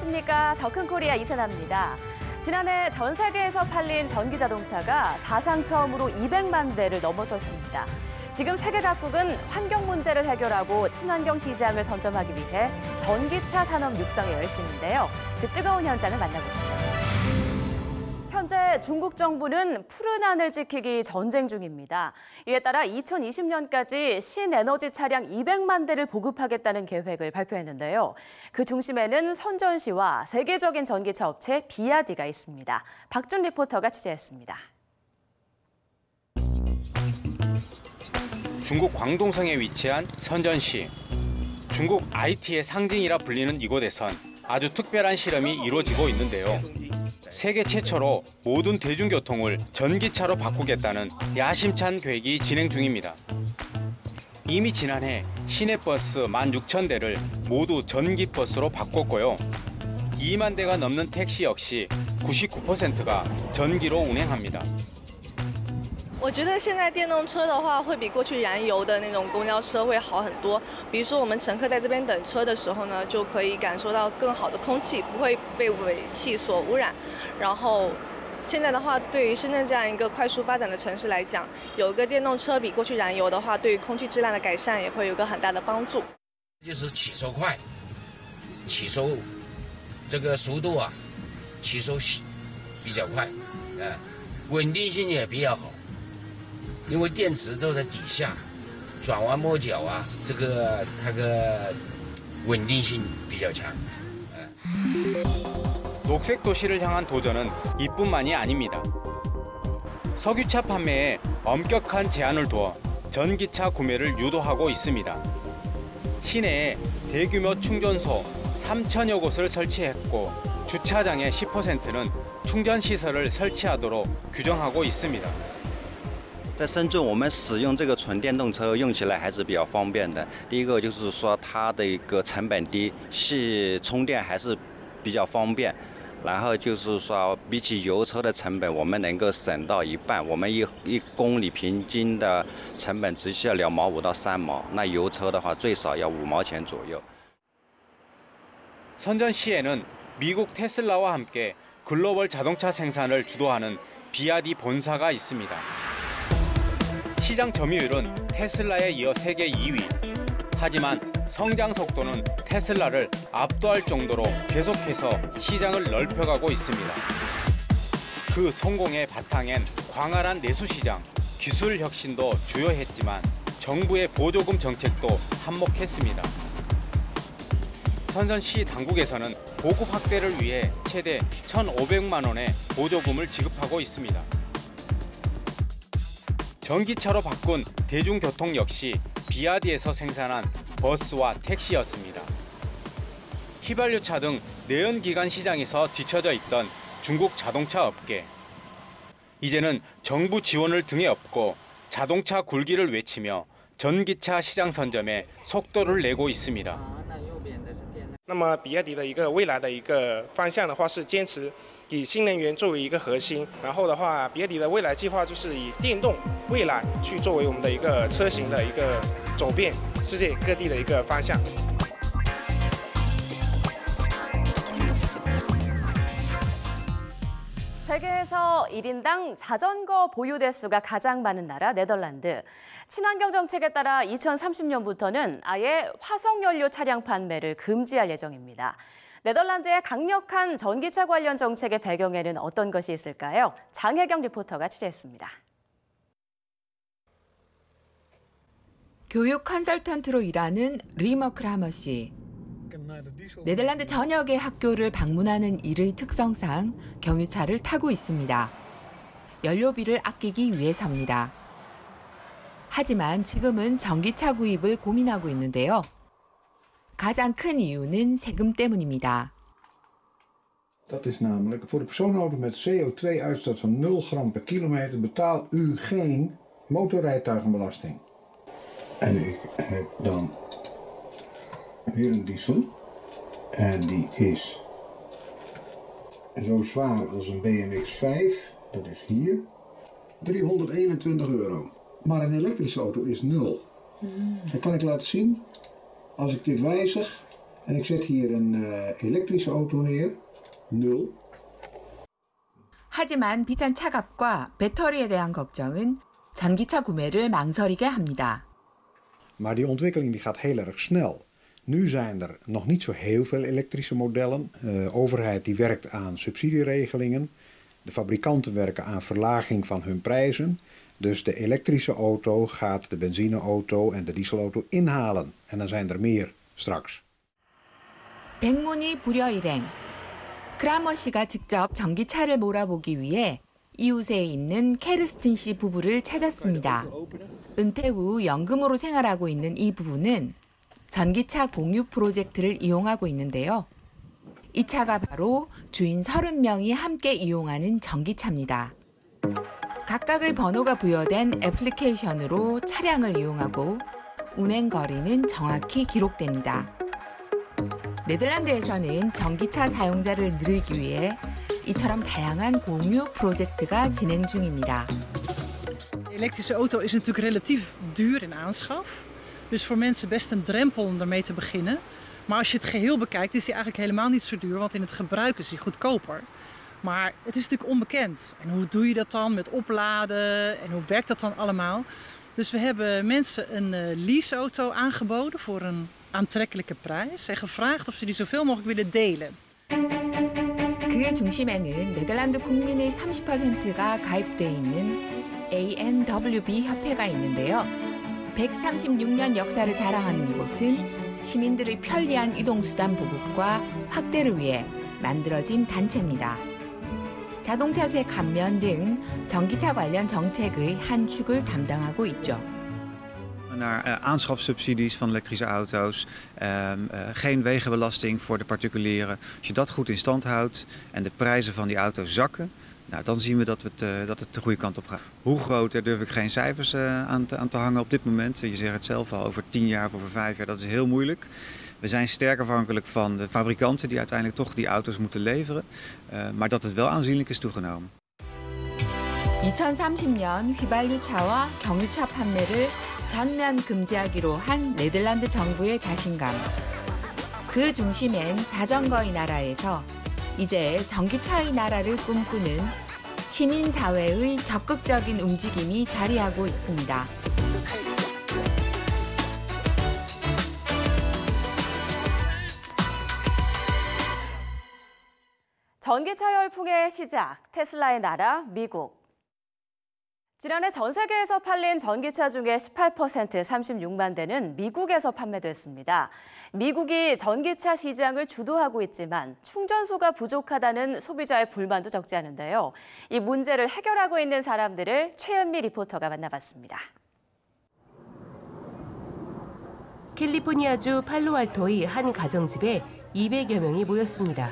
안녕하십니까. 더큰코리아 이세나입니다. 지난해 전 세계에서 팔린 전기 자동차가 사상 처음으로 200만 대를 넘어섰습니다. 지금 세계 각국은 환경 문제를 해결하고 친환경 시장을 선점하기 위해 전기차 산업 육성에 열심인데요. 그 뜨거운 현장을 만나보시죠. 현재 중국 정부는 푸른 하늘 지키기 전쟁 중입니다. 이에 따라 2020년까지 신에너지 차량 200만 대를 보급하겠다는 계획을 발표했는데요. 그 중심에는 선전시와 세계적인 전기차 업체 비아디가 있습니다. 박준 리포터가 취재했습니다. 중국 광동성에 위치한 선전시. 중국 IT의 상징이라 불리는 이곳에선 아주 특별한 실험이 이루어지고 있는데요. 세계 최초로 모든 대중교통을 전기차로 바꾸겠다는 야심찬 계획이 진행 중입니다. 이미 지난해 시내버스 16,000대를 모두 전기버스로 바꿨고요. 2만 대가 넘는 택시 역시 99%가 전기로 운행합니다. 我觉得现在电动车的话，会比过去燃油的那种公交车会好很多。比如说，我们乘客在这边等车的时候呢，就可以感受到更好的空气，不会被尾气所污染。然后，现在的话，对于深圳这样一个快速发展的城市来讲，有一个电动车比过去燃油的话，对于空气质量的改善也会有个很大的帮助。就是起收快，起收这个速度啊，起收比较快，稳定性也比较好。 因为电池都在底下，转弯抹角啊，这个它的稳定性比较强。 녹색 도시를 향한 도전은 이뿐만이 아닙니다. 석유차 판매에 엄격한 제한을 두어 전기차 구매를 유도하고 있습니다. 시내에 대규모 충전소 3,000여 곳을 설치했고 주차장의 10%는 충전 시설을 설치하도록 규정하고 있습니다. 在深圳，我们使用这个纯电动车用起来还是比较方便的。第一个就是说它的一个成本低，充电还是比较方便。然后就是说，比起油车的成本，我们能够省到一半。我们一公里平均的成本只需要2毛5到3毛，那油车的话最少要5毛钱左右。 선전시에는 미국 테슬라와 함께 글로벌 자동차 생산을 주도하는 비아디 본사가 있습니다. 시장 점유율은 테슬라에 이어 세계 2위. 하지만 성장 속도는 테슬라를 압도할 정도로 계속해서 시장을 넓혀가고 있습니다. 그 성공의 바탕엔 광활한 내수시장, 기술 혁신도 주요했지만 정부의 보조금 정책도 한몫했습니다. 선전시 당국에서는 보급 확대를 위해 최대 1,500만 원의 보조금을 지급하고 있습니다. 전기차로 바꾼 대중교통 역시 비아디에서 생산한 버스와 택시였습니다. 휘발유차 등 내연기관 시장에서 뒤처져 있던 중국 자동차 업계. 이제는 정부 지원을 등에 업고 자동차 굴기를 외치며 전기차 시장 선점에 속도를 내고 있습니다. 那么，比亚迪的一个未来的一个方向的话，是坚持以新能源作为一个核心。然后的话，比亚迪的未来计划就是以电动未来去作为我们的一个车型的一个走遍世界各地的一个方向。 세계에서 1인당 자전거 보유 대수가 가장 많은 나라 네덜란드. 친환경 정책에 따라 2030년부터는 아예 화석연료 차량 판매를 금지할 예정입니다. 네덜란드의 강력한 전기차 관련 정책의 배경에는 어떤 것이 있을까요? 장혜경 리포터가 취재했습니다. 교육 컨설턴트로 일하는 리머 크라머 씨. 네덜란드 전역의 학교를 방문하는 일의 특성상 경유차를 타고 있습니다. 연료비를 아끼기 위해서입니다. 하지만 지금은 전기차 구입을 고민하고 있는데요. 가장 큰 이유는 세금 때문입니다. Dat is namelijk voor de persoonauto met CO2-uitstoot van 0 gram per kilometer betaalt u geen motorrijtuigenbelasting. En ik heb dan hier een diesel. En die is zo zwaar als een BMW X5. Dat is hier. 321 euro. Maar een elektrische auto is 0. Dat kan ik laten zien. Als ik dit wijzig, En ik zet hier een elektrische auto neer, 0. 하지만 비싼 차값과 배터리에 대한 걱정은 전기차 구매를 망설이게 합니다. Maar die ontwikkeling die gaat heel erg snel. Nu zijn er nog niet zo heel veel elektrische modellen. De overheid die werkt aan subsidieregelingen. De fabrikanten werken aan verlaging van hun prijzen. Dus de elektrische auto gaat de benzineauto en de dieselauto inhalen. En dan zijn er meer straks. 백문이 불여일행. 크라머 씨가 직접 전기차를 몰아보기 위해 이웃에 있는 케르스틴 씨 부부를 찾았습니다. 은퇴 후 연금으로 생활하고 있는 이 부부는 전기차 공유 프로젝트를 이용하고 있는데요. 이 차가 바로 주인 30명이 함께 이용하는 전기차입니다. 각각의 번호가 부여된 애플리케이션으로 차량을 이용하고 운행 거리는 정확히 기록됩니다. 네덜란드에서는 전기차 사용자를 늘리기 위해 이처럼 다양한 공유 프로젝트가 진행 중입니다. De elektrische auto is natuurlijk relatief duur in aanschaf. Dus voor mensen best een drempel om ermee te beginnen. Maar als je het geheel bekijkt is die eigenlijk helemaal niet zo duur, want in het gebruik is die goedkoper. Maar het is natuurlijk onbekend. En hoe doe je dat dan met opladen en hoe werkt dat dan allemaal? Dus we hebben mensen een leaseauto aangeboden voor een aantrekkelijke prijs en gevraagd of ze die zoveel mogelijk willen delen. 그 중심에는 네덜란드 국민의 30%가 가입돼 있는 ANWB 협회가 있는데요. 136년 역사를 자랑하는 이곳은 시민들의 편리한 이동수단 보급과 확대를 위해 만들어진 단체입니다. 자동차세 감면 등 전기차 관련 정책의 한 축을 담당하고 있죠. Naar aanschafsubsidies van elektrische auto's, geen wegenbelasting voor de particulieren. Als je dat goed in stand houdt en de prijzen van die auto's zakken, nou, dan zien we dat het de goede kant op gaat. Hoe groot, daar durf ik geen cijfers aan te hangen op dit moment. Je zegt het zelf al, over 10 jaar of over 5 jaar, dat is heel moeilijk. We zijn sterk afhankelijk van de fabrikanten die uiteindelijk toch die auto's moeten leveren. Maar dat het wel aanzienlijk is toegenomen. 2030년 휘발유차와 경유차 판매를 전면 금지하기로 한 네덜란드 정부의 자신감. 그 중심엔 자전거의 나라에서 이제 전기차의 나라를 꿈꾸는 시민사회의 적극적인 움직임이 자리하고 있습니다. 전기차 열풍의 시작, 테슬라의 나라 미국. 지난해 전 세계에서 팔린 전기차 중에 18% 36만 대는 미국에서 판매됐습니다. 미국이 전기차 시장을 주도하고 있지만 충전소가 부족하다는 소비자의 불만도 적지 않은데요. 이 문제를 해결하고 있는 사람들을 최은미 리포터가 만나봤습니다. 캘리포니아주 팔로알토의 한 가정집에 200여 명이 모였습니다.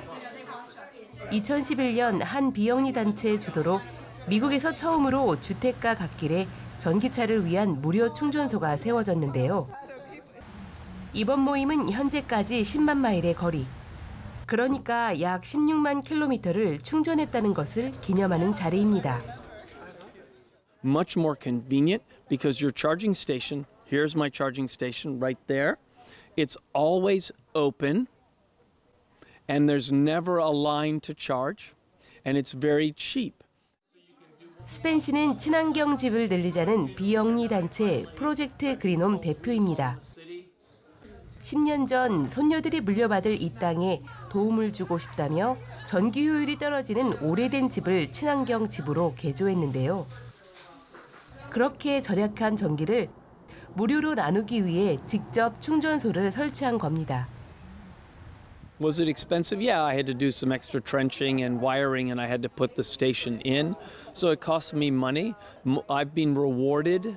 2011년 한 비영리 단체 주도로 미국에서 처음으로 주택가 갓길에 전기차를 위한 무료 충전소가 세워졌는데요. 이번 모임은 현재까지 10만 마일의 거리, 그러니까 약 16만 킬로미터를 충전했다는 것을 기념하는 자리입니다. Much more convenient because your charging station, here's my charging station right there. It's always open and there's never a line to charge and it's very cheap. 스펜 씨는 친환경 집을 늘리자는 비영리 단체 프로젝트 그린홈 대표입니다. 10년 전 손녀들이 물려받을 이 땅에 도움을 주고 싶다며 전기 효율이 떨어지는 오래된 집을 친환경 집으로 개조했는데요. 그렇게 절약한 전기를 무료로 나누기 위해 직접 충전소를 설치한 겁니다. Was it expensive? Yeah, I had to do some extra trenching and wiring and I had to put the station in. So it cost me money. I've been rewarded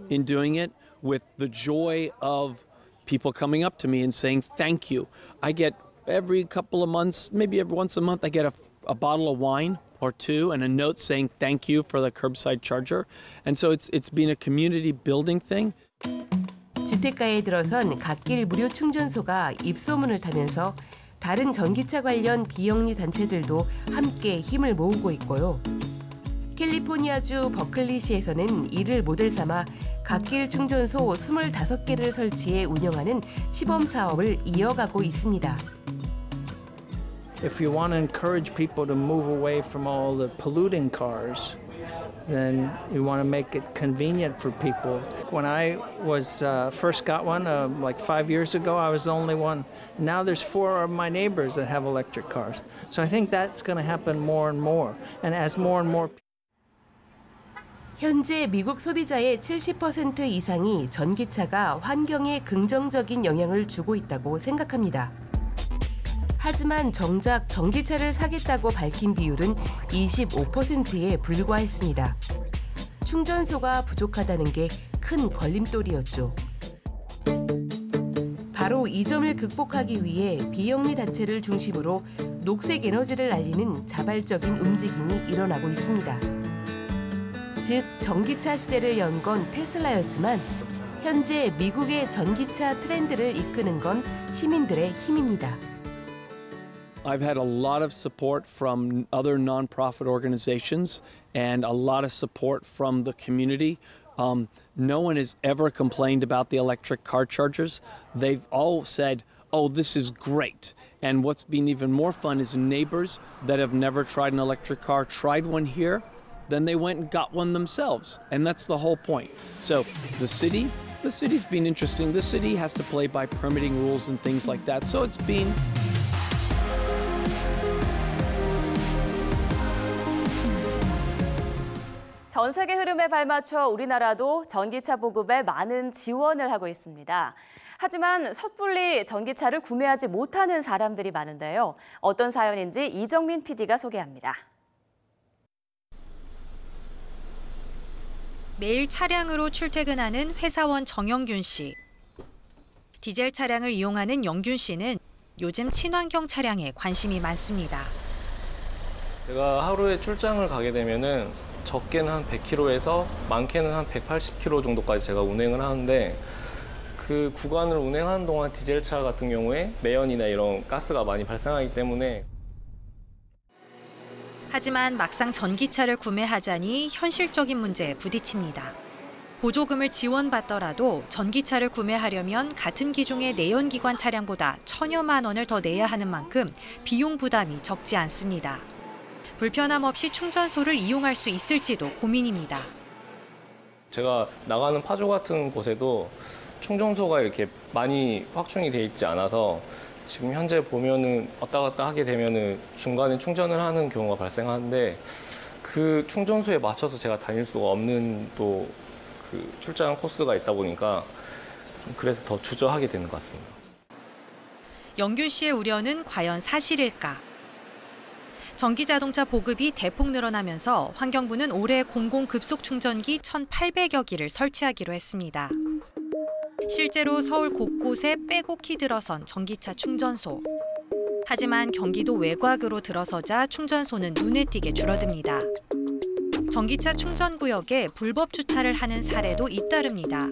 in doing it with the joy of people coming up to me and saying thank you. I get every couple of months, maybe every once a month, I get a bottle of wine or two and a note saying thank you for the curbside charger. And so it's been a community building thing. 주택가에 들어선 갓길 무료 충전소가 입소문을 타면서 다른 전기차 관련 비영리 단체들도 함께 힘을 모으고 있고요. 캘리포니아주 버클리시에서는 이를 모델 삼아 갓길 충전소 25개를 설치해 운영하는 시범 사업을 이어가고 있습니다. If you want to encourage people to move away from all the polluting cars, then you want to make it convenient for people. When I was first got one, like 5 years ago, I was the only one. Now there's 4 of my neighbors that have electric cars. So I think that's going to happen more and more. And as more and more 현재 미국 소비자의 70% 이상이 전기차가 환경에 긍정적인 영향을 주고 있다고 생각합니다. 하지만 정작 전기차를 사겠다고 밝힌 비율은 25%에 불과했습니다. 충전소가 부족하다는 게 큰 걸림돌이었죠. 바로 이 점을 극복하기 위해 비영리 단체를 중심으로 녹색 에너지를 알리는 자발적인 움직임이 일어나고 있습니다. 즉, 전기차 시대를 연 건 테슬라였지만 현재 미국의 전기차 트렌드를 이끄는 건 시민들의 힘입니다. I've had a lot of support from other nonprofit organizations and a lot of support from the community. No one has ever complained about the electric car chargers. They've all said, oh, this is great. And what's been even more fun is neighbors that have never tried an electric car tried one here, then they went and got one themselves. And that's the whole point. So the city's been interesting. The city has to play by permitting rules and things like that. So it's been 전 세계 흐름에 발맞춰 우리나라도 전기차 보급에 많은 지원을 하고 있습니다. 하지만 섣불리 전기차를 구매하지 못하는 사람들이 많은데요. 어떤 사연인지 이정민 PD가 소개합니다. 매일 차량으로 출퇴근하는 회사원 정영균 씨. 디젤 차량을 이용하는 영균 씨는 요즘 친환경 차량에 관심이 많습니다. 제가 하루에 출장을 가게 되면은 적게는 한 100km에서 많게는 한 180km 정도까지 제가 운행을 하는데 그 구간을 운행하는 동안 디젤차 같은 경우에 매연이나 이런 가스가 많이 발생하기 때문에 하지만 막상 전기차를 구매하자니 현실적인 문제에 부딪힙니다. 보조금을 지원받더라도 전기차를 구매하려면 같은 기종의 내연기관 차량보다 1,000여만 원을 더 내야 하는 만큼 비용 부담이 적지 않습니다. 불편함 없이 충전소를 이용할 수 있을지도 고민입니다. 제가 나가는 파주 같은 곳에도 충전소가 이렇게 많이 확충이 돼 있지 않아서 지금 현재 보면은 왔다 갔다 하게 되면은 중간에 충전을 하는 경우가 발생하는데 그 충전소에 맞춰서 제가 다닐 수가 없는 또 그 출장 코스가 있다 보니까 좀 그래서 더 주저하게 되는 것 같습니다. 영균 씨의 우려는 과연 사실일까? 전기자동차 보급이 대폭 늘어나면서 환경부는 올해 공공급속 충전기 1,800여 기를 설치하기로 했습니다. 실제로 서울 곳곳에 빼곡히 들어선 전기차 충전소. 하지만 경기도 외곽으로 들어서자 충전소는 눈에 띄게 줄어듭니다. 전기차 충전구역에 불법 주차를 하는 사례도 잇따릅니다.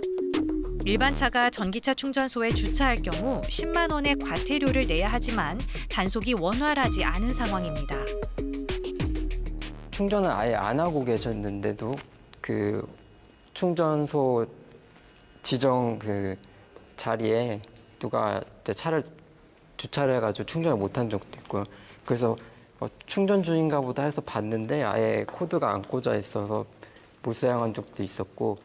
일반 차가 전기차 충전소에 주차할 경우 10만 원의 과태료를 내야 하지만 단속이 원활하지 않은 상황입니다. 충전을 아예 안 하고 계셨는데도 그 충전소 지정 그 자리에 누가 차를 주차를 해가지고 충전을 못한 적도 있고요. 그래서 충전 중인가 보다 해서 봤는데 아예 코드가 안 꽂아 있어서 못 사용한 적도 있었고.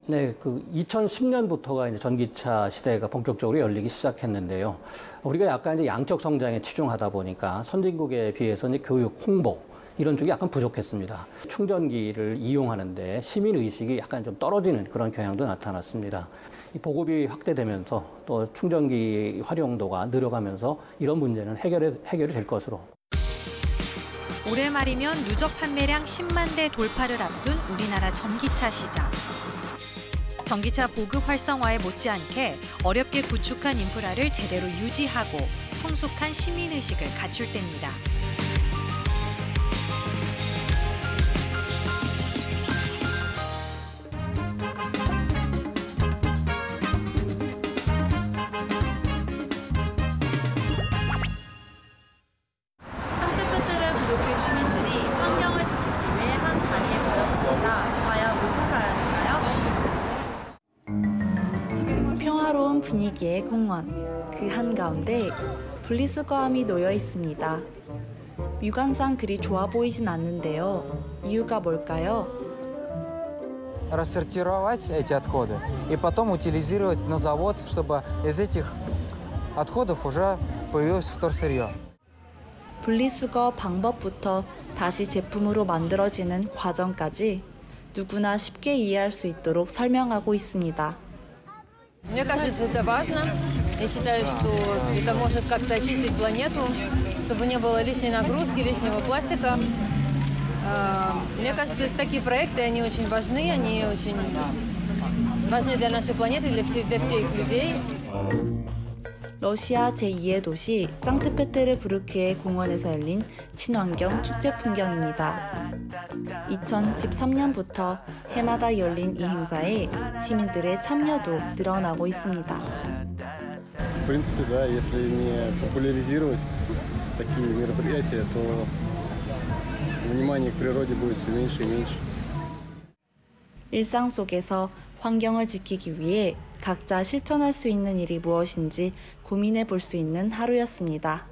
네, 그 2010년부터가 이제 전기차 시대가 본격적으로 열리기 시작했는데요. 우리가 약간 이제 양적 성장에 치중하다 보니까 선진국에 비해서 이제 교육, 홍보 이런 쪽이 약간 부족했습니다. 충전기를 이용하는데 시민 의식이 약간 좀 떨어지는 그런 경향도 나타났습니다. 이 보급이 확대되면서 또 충전기 활용도가 늘어가면서 이런 문제는 해결이 될 것으로. 올해 말이면 누적 판매량 10만 대 돌파를 앞둔 우리나라 전기차 시장. 전기차 보급 활성화에 못지않게 어렵게 구축한 인프라를 제대로 유지하고 성숙한 시민의식을 갖출 때입니다. 상태페트를 부르실 시민들이 환경을 지키기 위해 한 자리에 모였습니다. 과연 무슨 사연일까요? 개의 공원. 그 한가운데 분리수거함이 놓여 있습니다. 육안상 그리 좋아 보이진 않는데요. 이유가 뭘까요? Рассортировать эти отходы и потом утилизировать на завод, чтобы из этих отходов уже появилось вторсырье. 분리수거 방법부터 다시 제품으로 만들어지는 과정까지 누구나 쉽게 이해할 수 있도록 설명하고 있습니다. Мне кажется, это важно. Я считаю, что это может как-то очистить планету, чтобы не было лишней нагрузки, лишнего пластика. Мне кажется, такие проекты, они очень важны, они очень важны для нашей планеты, для всех людей. 러시아 제2의 도시 상트페테르부르크의 공원에서 열린 친환경 축제 풍경입니다. 2013년부터 해마다 열린 이 행사에 시민들의 참여도 늘어나고 있습니다. В принципе, да, если не популяризировать такие мероприятия, то внимание к природе будет все меньше и меньше. 일상 속에서 환경을 지키기 위해 각자 실천할 수 있는 일이 무엇인지 고민해 볼 수 있는 하루였습니다.